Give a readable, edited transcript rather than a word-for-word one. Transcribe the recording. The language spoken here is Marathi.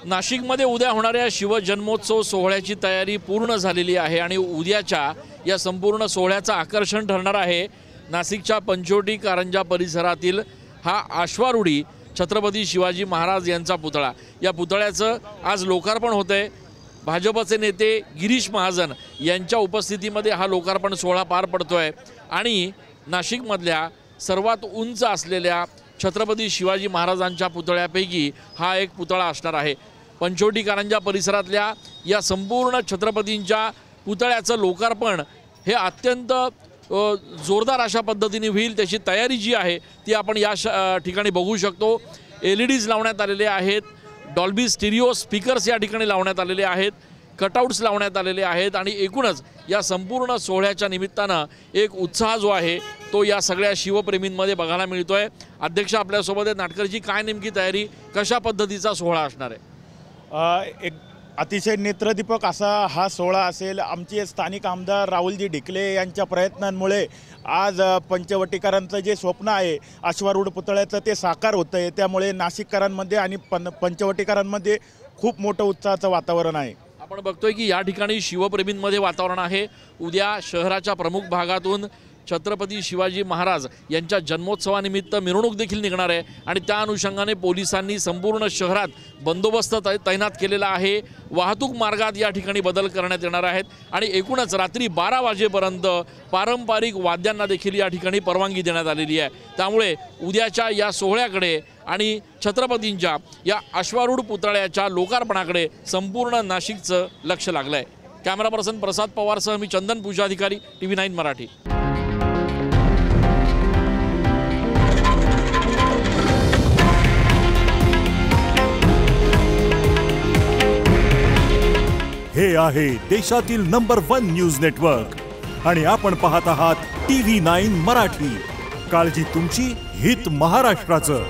नाशिकमध्ये उद्या होणाऱ्या शिवजन्मोत्सव सोहळ्याची तयारी पूर्ण झालेली आहे आणि उद्याच्या या संपूर्ण सोहळ्याचं आकर्षण ठरणार आहे नाशिकच्या पंचवटी कारंजा परिसरातील हा अश्वारूढी छत्रपती शिवाजी महाराज यांचा पुतळा। या पुतळ्याचं आज लोकार्पण होतंय। भाजपचे नेते गिरीश महाजन यांच्या उपस्थितीमध्ये हा लोकार्पण सोहळा पार पडतोय आणि नाशिकमधल्या सर्वात उंच असलेल्या छत्रपती शिवाजी महाराजांच्या पुतळ्यापैकी हा एक पुतळा असणार आहे। पंचवटी कारंजा परिसरातल्या या संपूर्ण छत्रपतींच्या पुतळ्याचं लोकार्पण हे अत्यंत जोरदार अशा पद्धतीने होईल। त्याची तयारी जी आहे ती आपण या ठिकाणी बघू शकतो। LEDs लावण्यात आलेले आहेत, डॉल्बी स्टिरिओ स्पीकर्स या ठिकाणी लावण्यात आलेले आहेत, कटआउट्स लावण्यात आलेले आहेत आणि एकूणच या संपूर्ण सोहळ्याच्या निमित्तानं एक उत्साह जो आहे तो या सगळ्या शिवप्रेमींमध्ये बघायला मिळतोय। अध्यक्ष आपल्यासोबत आहेत। नाटकरची काय नेमकी तयारी, कशा पद्धतीचा सोहळा असणार आहे? एक अतिशय नेत्रदीपक असा हा सोहळा असेल। आमचे स्थानिक आमदार राहुलजी ढिकले यांच्या प्रयत्नांमुळे आज पंचवटीकरांचं जे स्वप्न आहे अश्वारूढ पुतळ्याचं ते साकार होतं आहे। त्यामुळे नाशिककरांमध्ये आणि पंचवटीकरांमध्ये खूप मोठं उत्साहाचं वातावरण आहे। आपण बघतोय की या ठिकाणी शिवप्रेमींमध्ये वातावरण आहे। उद्या शहराच्या प्रमुख भागातून छत्रपती शिवाजी महाराज यांच्या जन्मोत्सवानिमित्त मिरवणूक देखील निघणार आहे आणि त्या अनुषंगाने पोलिसांनी संपूर्ण शहरात बंदोबस्त तैनात केलेला आहे। वाहतूक मार्गात या ठिकाणी बदल करण्यात येणार आहेत आणि एकूणच रात्री 12 वाजेपर्यंत पारंपरिक वाद्यांना देखील या ठिकाणी परवानगी देण्यात आलेली आहे। त्यामुळे उद्याच्या या सोहळ्याकडे आणि छत्रपतींच्या या अश्वारूढ पुतळ्याच्या लोकार्पणाकडे संपूर्ण नाशिकचं लक्ष लागलं आहे। कॅमेरा पर्सन प्रसाद पवारसह मी चंदन पूजाधिकारी, TV9 मराठी। हे आहे देशातील नंबर 1 न्यूज नेटवर्क आणि आपण पाहत आहात TV9 मराठी। काळजी तुमची, हित महाराष्ट्राचं।